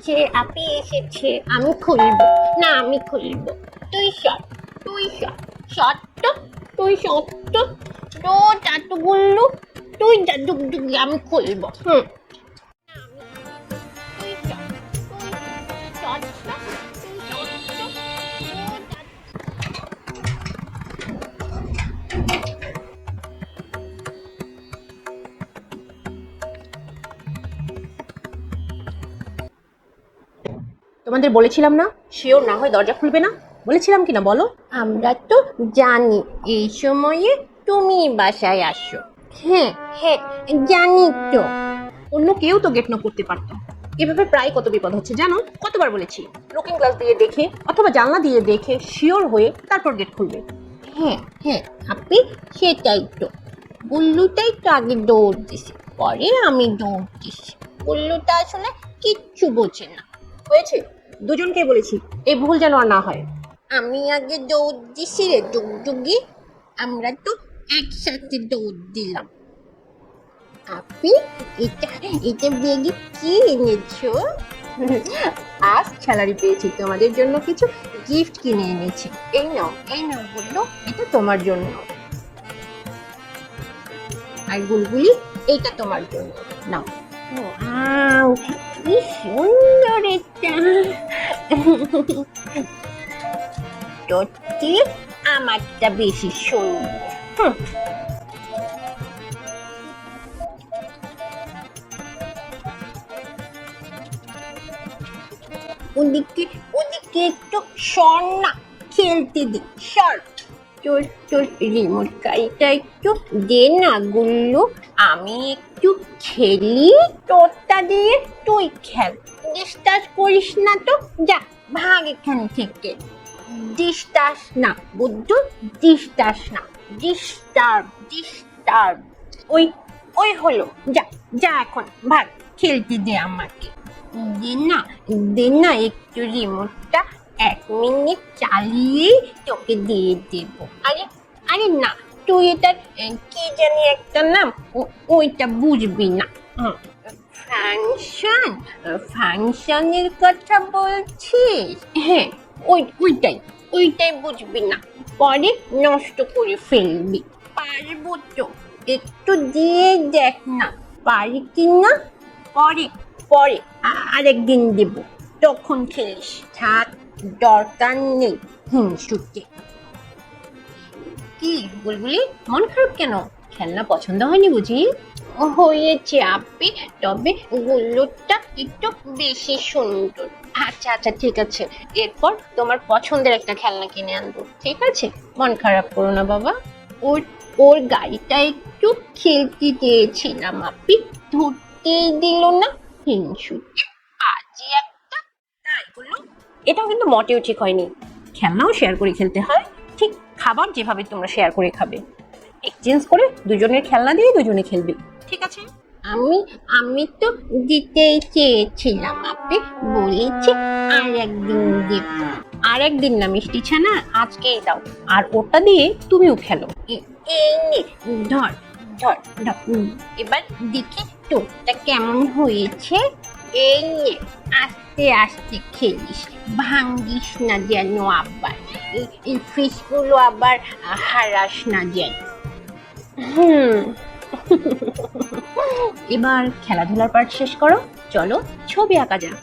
এসেছে, আপি এসেছে। আমি খুলবো না, আমি খুলবো। তুই শট, তুই শট, শট তো, তুই শট তো, তো চাটু গুল্লু, তুই যা ডুগডুগি, আমি খুলবো। তুই শট, তুই শট, শট, তুই শট তো, তোমাদের বলেছিলাম না শিওর না হয় দরজা খুলবে না? বলেছিলাম কিনা বলো? আমরা তো জানি এই সময়ে তুমি বাসায় আসো। হ্যাঁ হ্যাঁ, জানি তো। অন্য কেউ তো গেট নক করতে পারতো। এভাবে প্রায় কত বিপদ হচ্ছে জানো? কতবার বলেছি লুকিং গ্লাস দিয়ে দেখে অথবা জানলা দিয়ে দেখে শিওর হয়ে তারপর গেট খুলবে। হ্যাঁ হ্যাঁ, আপনি সেটাই তো। গুল্লুটাই তো আগে দৌড় দিছে, পরে আমি দৌড় দিছি। গুল্লুটা আসলে কিচ্ছু বোঝে না। হয়েছে, দুজনকে বলেছি এই ভুল যেন আর না হয়। আমি আগে দৌড় দিছি রে ডুগডুগি, আমরা তো একসাথে দৌড় দিলাম। আপনি এটা এটা বেগে কি এনেছো? আজ স্যালারি পেয়েছি, তোমাদের জন্য কিছু গিফট কিনে এনেছি। এই নাও, এই নাও গুল্লু, এটা তোমার জন্য। আর গুলগুলি এইটা তোমার জন্য, নাও। ওয়াও, কি সুন্দর এটা। সত্যি আমারটা বেশি সুন্দর। ওদিকে ওদিকে একটু সর না, খেলতে দে, সর। তোর তোর রিমোট গাড়িটা একটু দে না গুল্লু, আমি একটু খেলি। তোরটা দিয়ে তুই খেল, ডিস্টার্ব করিস না তো। যা, ভাগ এখান থেকে। ডিস্টার্ব না বুদ্ধু, ডিস্টার্ব না, ডিস্টার্ব ডিস্টার্ব। ওই ওই হলো, যা যা এখন ভাগ, খেলতে দে আমাকে। দে না একটু রিমোটটা, 1 মিনিট চালিয়ে তোকে দিয়ে দেব। আরে আরে না, তুই এটা কি জানি একটা নাম, ওইটা বুঝবি না। ফাংশন, ফাংশনের কথা বলছিস? হ্যাঁ, ওইটাই ওইটাই বুঝবি না, পরে নষ্ট করে ফেলবি। পারবো তো, একটু দিয়ে দেখ না, পারি কি না। পরে পরে আরেকদিন দেব, তখন খেলিস। থাক, দরকার নেই হিংসুটে। কি বুলবুলি, মন খারাপ কেন? খেলনা পছন্দ হয়নি বুঝি? হয়েছে আপি, তবে গুল্লুটা একটু বেশি সুন্দর। আচ্ছা আচ্ছা ঠিক আছে, এরপর তোমার পছন্দের একটা খেলনা কিনে আনবো, ঠিক আছে? মন খারাপ করো না বাবা। ওর ওর গাড়িটা একটু খেলতে দিয়েছিলাম আপি, ধরতেই দিল না, হিংসুটে বাজে একটা। তাই বললো, এটাও কিন্তু মোটেও ঠিক হয়নি। খেলনাও শেয়ার করে খেলতে হয়, ঠিক খাবার যেভাবে তোমরা শেয়ার করে খাবে। এক্সচেঞ্জ করে দুজনের খেলনা দিয়ে দুজনে খেলবে, ঠিক আছে? আমি আমি তো দিতেই চেয়েছিলাম আপি, বলেছি আর একদিন দেব। আর একদিন না মিষ্টি ছানা, আজকেই দাও, আর ওটা দিয়ে তুমিও খেলো। এই নে, ধর ধর ধর। এবার দেখি তোরটা কেমন হয়েছে। এই নে, আস্তে আস্তে খেলিস, ভাঙ্গিস না যেন আবার, এই ফিশগুলো আবার হারাস না যেন। এবার খেলাধুলার পার্ট শেষ করো, চলো ছবি আঁকা যাক।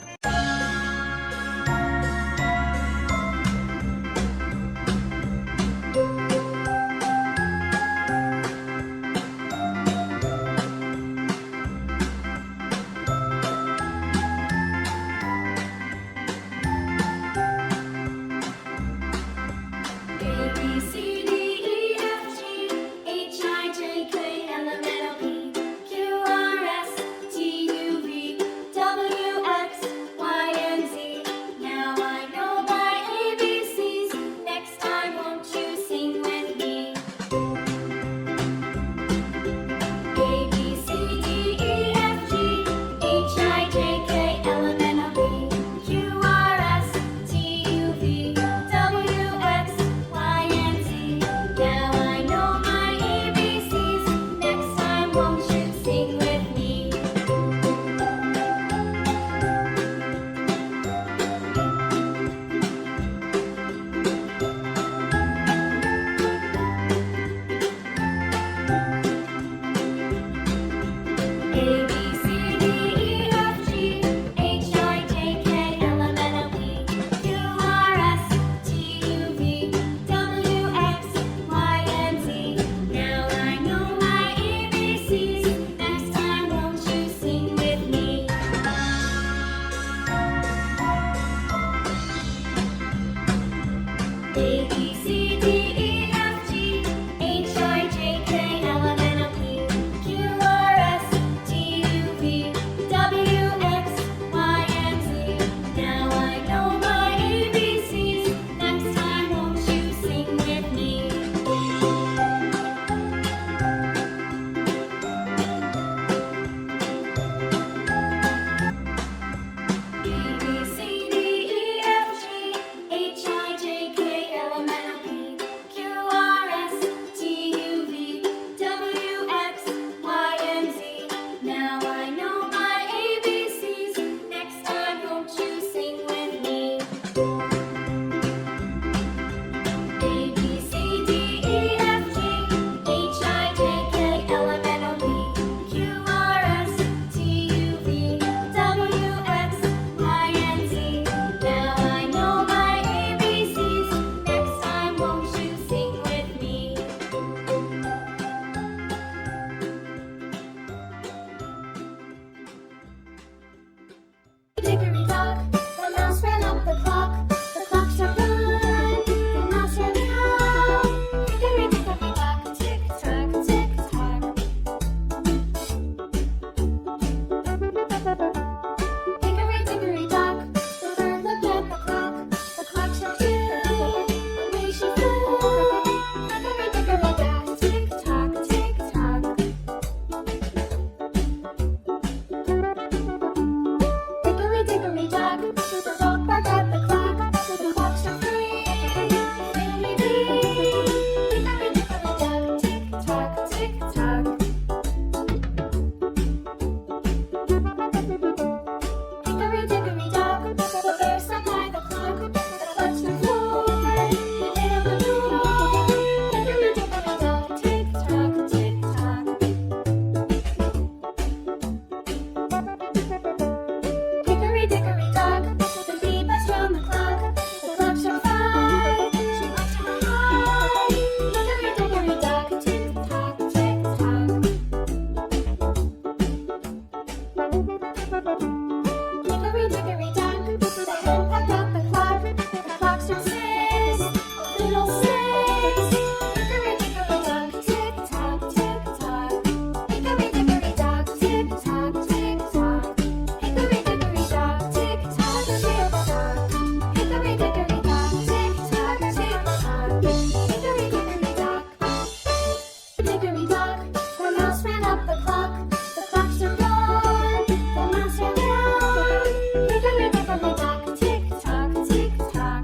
Hickory dock, the mouse ran up the clock. The clock struck one, the mouse ran down. Hickory dickory dock, tick tock, tick tock.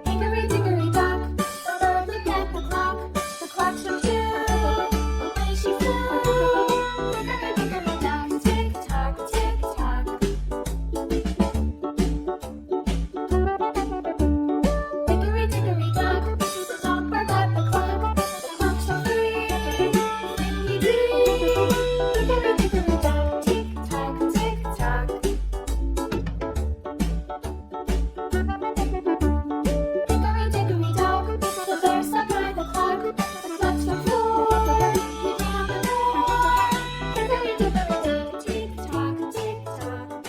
Hickory dickory dock, the bird looked at the clock. The clock struck two, away she flew. Hickory dickory dock, tick tock, tick tock. Hickory dickory dock, the dog barked at the clock. The clock struck three, dickety-dee. Hickory dickory dock, tick tock, tick tock. Hickory dickory dock, the bear sat by the clock. The clock struck four, he ran out the door. Hickory dickory dock, tick tock, tick tock.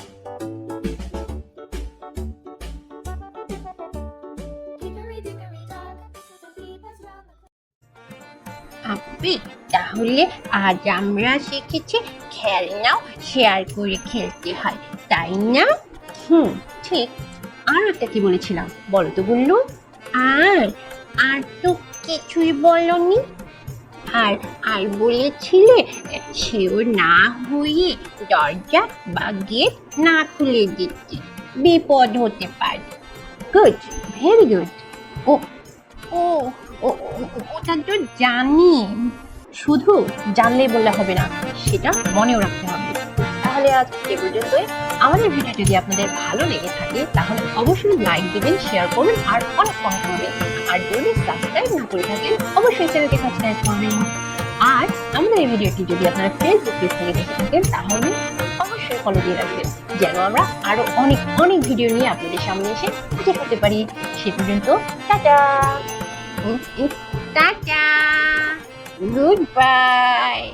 Hickory dickory dock, the bee buzzed round the clock. আপি, তাহলে আজ আমরা শিখেছি খেলনাও share করে খেলতে হয়, তাই না? ঠিক। আর একটা কি বলেছিলাম বলো তো গুল্লু? আর আর তো কিছুই বলনি। আর বলেছিলে সেও না হয়ে দরজা বা গেট না খুলে দিতে, বিপদ হতে পারে। Good, very good. ও ও ও- ওটা তো জানি। শুধু জানলেই বললে হবে না, সেটা মনেও রাখতে হবে। তাহলে আজ এ পর্যন্তই। আমাদের ভিডিও যদি আপনাদের ভালো লেগে থাকে তাহলে অবশ্যই লাইক দিবেন, শেয়ার করবেন আর অনেক কমেন্ট করবেন। আর যদি সাবস্ক্রাইব না করে থাকেন অবশ্যই চ্যানেলটি সাবস্ক্রাইব করবেন। আর আমাদের এই ভিডিওটি যদি আপনারা ফেসবুক পেজ থেকে দেখে থাকেন তাহলে অবশ্যই ফলো দিয়ে রাখবেন, যেন আমরা আরো অনেক অনেক ভিডিও নিয়ে আপনাদের সামনে এসে হাজির হতে পারি। সে পর্যন্ত টাটা। Tata, good bye.